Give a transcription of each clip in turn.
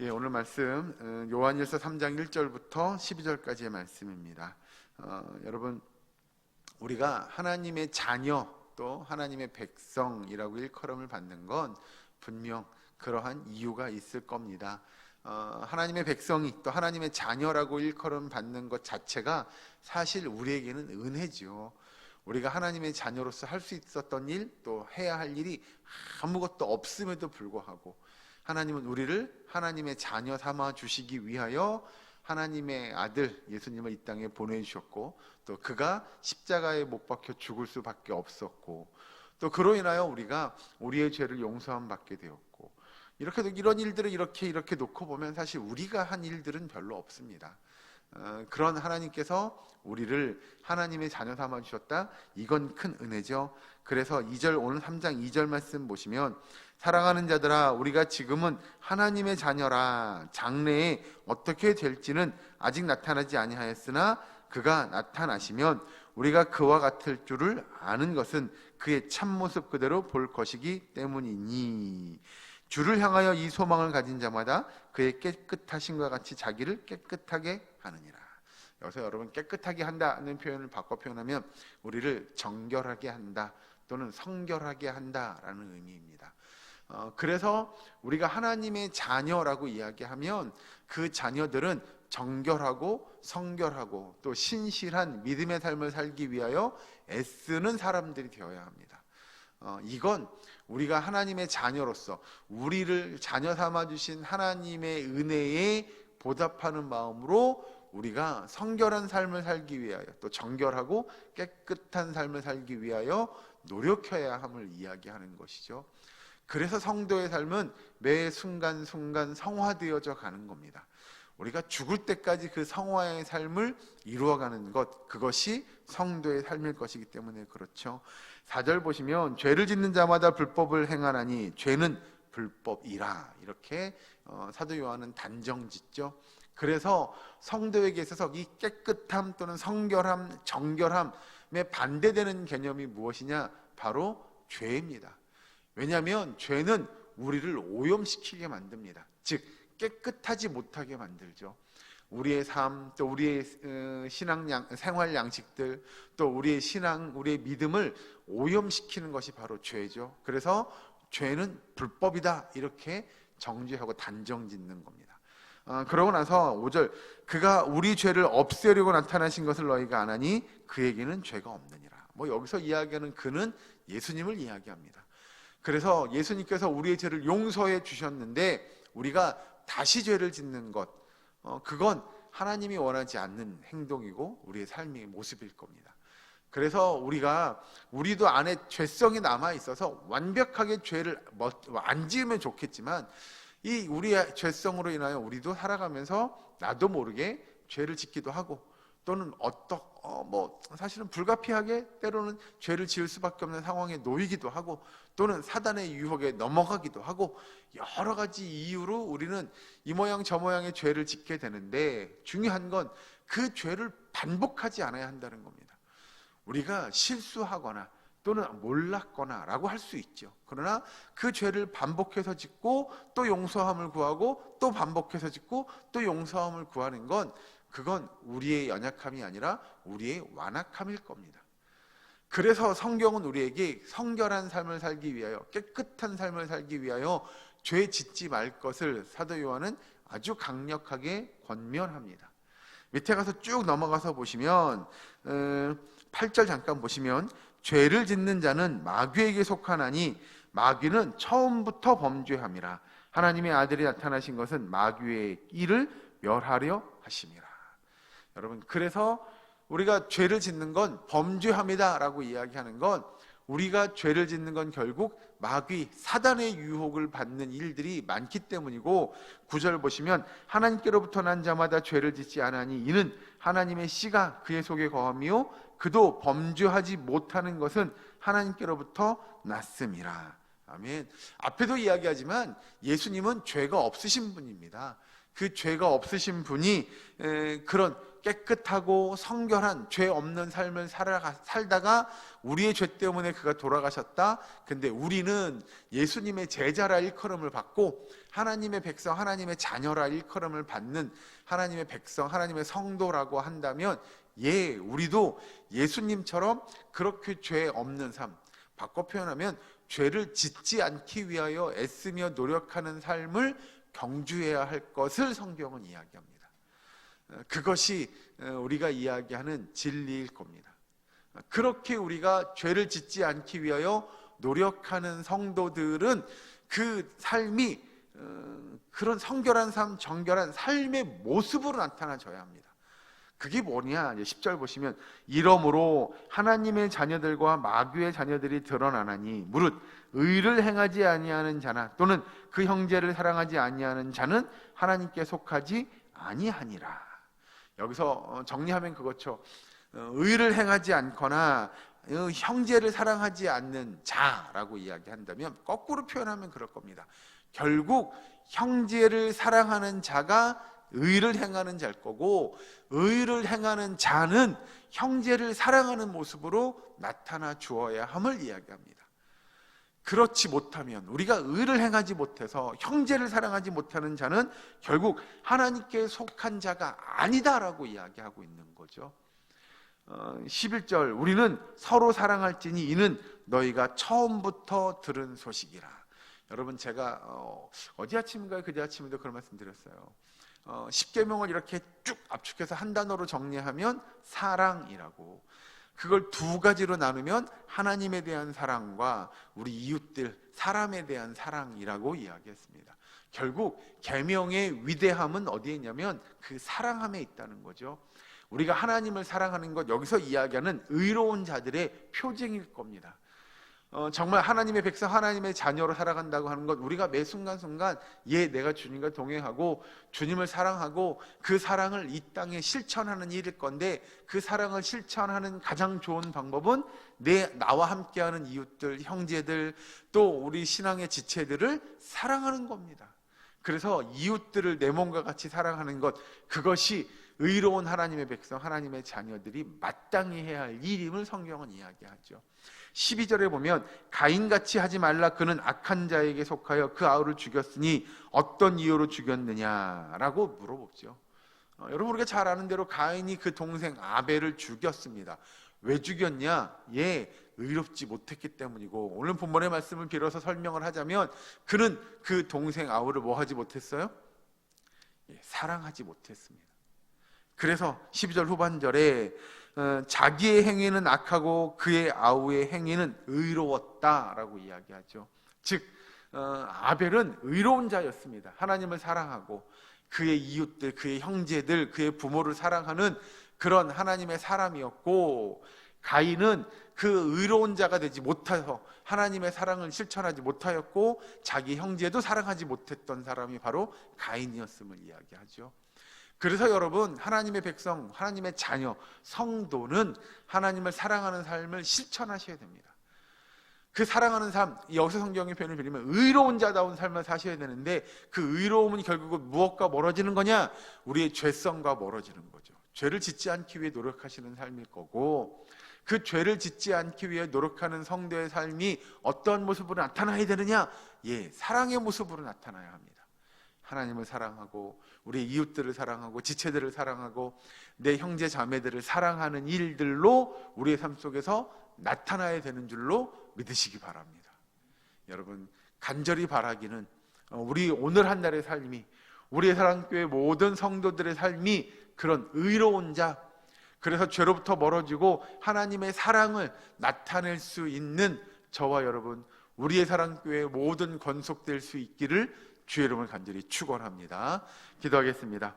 예, 오늘 말씀 요한일서 3장 1절부터 12절까지의 말씀입니다. 여러분, 우리가 하나님의 자녀 또 하나님의 백성이라고 일컬음을 받는 건 분명 그러한 이유가 있을 겁니다. 하나님의 백성이 또 하나님의 자녀라고 일컬음 받는 것 자체가 사실 우리에게는 은혜죠. 우리가 하나님의 자녀로서 할 수 있었던 일, 또 해야 할 일이 아무것도 없음에도 불구하고 하나님은 우리를 하나님의 자녀 삼아 주시기 위하여 하나님의 아들 예수님을 이 땅에 보내주셨고, 또 그가 십자가에 못 박혀 죽을 수밖에 없었고, 또 그로 인하여 우리가 우리의 죄를 용서함 받게 되었고, 이런 일들을 이렇게 놓고 보면 사실 우리가 한 일들은 별로 없습니다. 그런 하나님께서 우리를 하나님의 자녀 삼아 주셨다. 이건 큰 은혜죠. 그래서 오늘 3장 2절 말씀 보시면, 사랑하는 자들아, 우리가 지금은 하나님의 자녀라. 장래에 어떻게 될지는 아직 나타나지 아니하였으나 그가 나타나시면 우리가 그와 같을 줄을 아는 것은 그의 참모습 그대로 볼 것이기 때문이니, 주를 향하여 이 소망을 가진 자마다 그의 깨끗하심과 같이 자기를 깨끗하게 하느니라. 여기서 여러분, 깨끗하게 한다는 표현을 바꿔 표현하면 우리를 정결하게 한다 또는 성결하게 한다라는 의미입니다. 그래서 우리가 하나님의 자녀라고 이야기하면 그 자녀들은 정결하고 성결하고 또 신실한 믿음의 삶을 살기 위하여 애쓰는 사람들이 되어야 합니다. 이건 우리가 하나님의 자녀로서 우리를 자녀 삼아 주신 하나님의 은혜에 보답하는 마음으로 우리가 성결한 삶을 살기 위하여, 또 정결하고 깨끗한 삶을 살기 위하여 노력해야 함을 이야기하는 것이죠. 그래서 성도의 삶은 매 순간순간 성화되어져 가는 겁니다. 우리가 죽을 때까지 그 성화의 삶을 이루어가는 것, 그것이 성도의 삶일 것이기 때문에 그렇죠. 4절 보시면, 죄를 짓는 자마다 불법을 행하나니 죄는 불법이라. 이렇게 사도 요한은 단정 짓죠. 그래서 성도에게 있어서 이 깨끗함 또는 성결함, 정결함에 반대되는 개념이 무엇이냐? 바로 죄입니다. 왜냐하면 죄는 우리를 오염시키게 만듭니다. 즉 깨끗하지 못하게 만들죠. 우리의 삶, 또 우리의 생활 양식들, 또 우리의 신앙, 우리의 믿음을 오염시키는 것이 바로 죄죠. 그래서 죄는 불법이다, 이렇게 정죄하고 단정 짓는 겁니다. 그러고 나서 5절, 그가 우리 죄를 없애려고 나타나신 것을 너희가 아나니 그에게는 죄가 없느니라. 여기서 이야기하는 그는 예수님을 이야기합니다. 그래서 예수님께서 우리의 죄를 용서해 주셨는데 우리가 다시 죄를 짓는 것, 그건 하나님이 원하지 않는 행동이고 우리의 삶의 모습일 겁니다. 그래서 우리도 안에 죄성이 남아 있어서 완벽하게 죄를 안 지으면 좋겠지만, 이 우리의 죄성으로 인하여 우리도 살아가면서 나도 모르게 죄를 짓기도 하고, 또는 사실은 불가피하게 때로는 죄를 지을 수밖에 없는 상황에 놓이기도 하고, 또는 사단의 유혹에 넘어가기도 하고, 여러 가지 이유로 우리는 이 모양 저 모양의 죄를 짓게 되는데, 중요한 건 그 죄를 반복하지 않아야 한다는 겁니다. 우리가 실수하거나 또는 몰랐거나 라고 할 수 있죠. 그러나 그 죄를 반복해서 짓고 또 용서함을 구하고 또 반복해서 짓고 또 용서함을 구하는 건, 그건 우리의 연약함이 아니라 우리의 완악함일 겁니다. 그래서 성경은 우리에게 성결한 삶을 살기 위하여, 깨끗한 삶을 살기 위하여 죄 짓지 말 것을 사도 요한은 아주 강력하게 권면합니다. 밑에 가서 쭉 넘어가서 보시면 8절 잠깐 보시면, 죄를 짓는 자는 마귀에게 속하나니 마귀는 처음부터 범죄함이라. 하나님의 아들이 나타나신 것은 마귀의 일을 멸하려 하심이라. 여러분, 그래서 우리가 죄를 짓는 건 범죄합니다 라고 이야기하는 건, 우리가 죄를 짓는 건 결국 마귀, 사단의 유혹을 받는 일들이 많기 때문이고, 9절 보시면, 하나님께로부터 난 자마다 죄를 짓지 아나니 이는 하나님의 씨가 그의 속에 거함이요 그도 범죄하지 못하는 것은 하나님께로부터 났음이라. 아멘. 앞에도 이야기하지만 예수님은 죄가 없으신 분입니다. 그 죄가 없으신 분이 그런 깨끗하고 성결한 죄 없는 삶을 살다가 우리의 죄 때문에 그가 돌아가셨다. 근데 우리는 예수님의 제자라 일컬음을 받고 하나님의 백성, 하나님의 자녀라 일컬음을 받는 하나님의 백성, 하나님의 성도라고 한다면 우리도 예수님처럼 그렇게 죄 없는 삶, 바꿔 표현하면 죄를 짓지 않기 위하여 애쓰며 노력하는 삶을 경주해야 할 것을 성경은 이야기합니다. 그것이 우리가 이야기하는 진리일 겁니다. 그렇게 우리가 죄를 짓지 않기 위하여 노력하는 성도들은 그 삶이 그런 성결한 삶, 정결한 삶의 모습으로 나타나줘야 합니다. 그게 뭐냐? 10절 보시면 이러므로 하나님의 자녀들과 마귀의 자녀들이 드러나나니 무릇 의를 행하지 아니하는 자나 또는 그 형제를 사랑하지 아니하는 자는 하나님께 속하지 아니하니라. 여기서 정리하면 그렇죠. 의를 행하지 않거나 형제를 사랑하지 않는 자라고 이야기한다면 거꾸로 표현하면 그럴 겁니다. 결국 형제를 사랑하는 자가 의를 행하는 자일 거고 의를 행하는 자는 형제를 사랑하는 모습으로 나타나 주어야 함을 이야기합니다. 그렇지 못하면 우리가 의를 행하지 못해서 형제를 사랑하지 못하는 자는 결국 하나님께 속한 자가 아니다라고 이야기하고 있는 거죠. 11절 우리는 서로 사랑할지니 이는 너희가 처음부터 들은 소식이라. 여러분 제가 어제 아침인가요? 그제 아침에도 그런 말씀 드렸어요. 10계명을 이렇게 쭉 압축해서 한 단어로 정리하면 사랑이라고, 그걸 두 가지로 나누면 하나님에 대한 사랑과 우리 이웃들, 사람에 대한 사랑이라고 이야기했습니다. 결국 계명의 위대함은 어디에 있냐면 그 사랑함에 있다는 거죠. 우리가 하나님을 사랑하는 것, 여기서 이야기하는 의로운 자들의 표징일 겁니다. 정말 하나님의 백성, 하나님의 자녀로 살아간다고 하는 것, 우리가 매 순간순간 내가 주님과 동행하고 주님을 사랑하고 그 사랑을 이 땅에 실천하는 일일 건데, 그 사랑을 실천하는 가장 좋은 방법은 나와 함께하는 이웃들, 형제들, 또 우리 신앙의 지체들을 사랑하는 겁니다. 그래서 이웃들을 내 몸과 같이 사랑하는 것, 그것이 의로운 하나님의 백성, 하나님의 자녀들이 마땅히 해야 할 일임을 성경은 이야기하죠. 12절에 보면 가인같이 하지 말라, 그는 악한 자에게 속하여 그 아우를 죽였으니 어떤 이유로 죽였느냐라고 물어보죠. 여러분 우리가 잘 아는 대로 가인이 그 동생 아벨을 죽였습니다. 왜 죽였냐? 의롭지 못했기 때문이고, 오늘 본문의 말씀을 빌어서 설명을 하자면 그는 그 동생 아우를 뭐 하지 못했어요? 사랑하지 못했습니다. 그래서 12절 후반절에 자기의 행위는 악하고 그의 아우의 행위는 의로웠다라고 이야기하죠. 즉 아벨은 의로운 자였습니다. 하나님을 사랑하고 그의 이웃들, 그의 형제들, 그의 부모를 사랑하는 그런 하나님의 사람이었고, 가인은 그 의로운 자가 되지 못해서 하나님의 사랑을 실천하지 못하였고 자기 형제도 사랑하지 못했던 사람이 바로 가인이었음을 이야기하죠. 그래서 여러분, 하나님의 백성, 하나님의 자녀, 성도는 하나님을 사랑하는 삶을 실천하셔야 됩니다. 그 사랑하는 삶, 여기서 성경의 표현을 빌리면 의로운 자다운 삶을 사셔야 되는데, 그 의로움은 결국은 무엇과 멀어지는 거냐? 우리의 죄성과 멀어지는 거죠. 죄를 짓지 않기 위해 노력하시는 삶일 거고, 그 죄를 짓지 않기 위해 노력하는 성도의 삶이 어떤 모습으로 나타나야 되느냐? 사랑의 모습으로 나타나야 합니다. 하나님을 사랑하고 우리 이웃들을 사랑하고 지체들을 사랑하고 내 형제 자매들을 사랑하는 일들로 우리의 삶 속에서 나타나야 되는 줄로 믿으시기 바랍니다. 여러분, 간절히 바라기는 우리 오늘 한 날의 삶이, 우리의 사랑교회 모든 성도들의 삶이 그런 의로운 자, 그래서 죄로부터 멀어지고 하나님의 사랑을 나타낼 수 있는 저와 여러분, 우리의 사랑교회 모든 건속될 수 있기를 주의 이름을 간절히 축원합니다. 기도하겠습니다.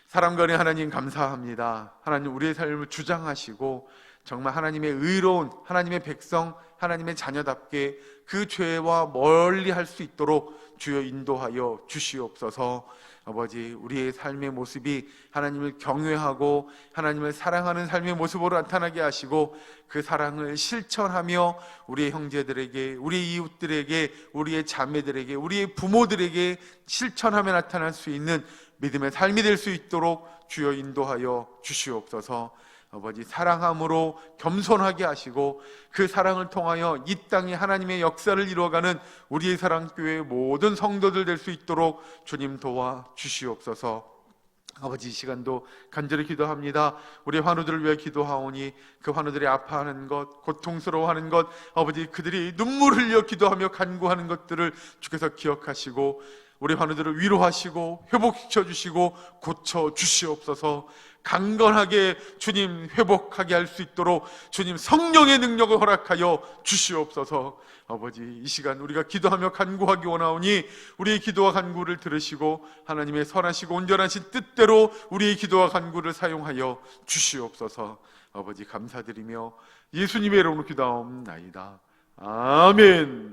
사랑과 은혜 하나님 감사합니다. 하나님, 우리의 삶을 주장하시고 정말 하나님의 의로운 하나님의 백성, 하나님의 자녀답게 그 죄와 멀리 할 수 있도록 주여 인도하여 주시옵소서. 아버지, 우리의 삶의 모습이 하나님을 경외하고 하나님을 사랑하는 삶의 모습으로 나타나게 하시고, 그 사랑을 실천하며 우리의 형제들에게, 우리 이웃들에게, 우리의 자매들에게, 우리의 부모들에게 실천하며 나타날 수 있는 믿음의 삶이 될 수 있도록 주여 인도하여 주시옵소서. 아버지, 사랑함으로 겸손하게 하시고 그 사랑을 통하여 이 땅에 하나님의 역사를 이루어가는 우리의 사랑교회의 모든 성도들 될 수 있도록 주님 도와 주시옵소서. 아버지, 이 시간도 간절히 기도합니다. 우리 환우들을 위해 기도하오니 그 환우들이 아파하는 것, 고통스러워하는 것, 아버지 그들이 눈물을 흘려 기도하며 간구하는 것들을 주께서 기억하시고 우리 환우들을 위로하시고 회복시켜 주시고 고쳐 주시옵소서. 강건하게 주님 회복하게 할 수 있도록 주님 성령의 능력을 허락하여 주시옵소서. 아버지, 이 시간 우리가 기도하며 간구하기 원하오니 우리의 기도와 간구를 들으시고 하나님의 선하시고 온전하신 뜻대로 우리의 기도와 간구를 사용하여 주시옵소서. 아버지, 감사드리며 예수님의 이름으로 기도하옵나이다. 아멘.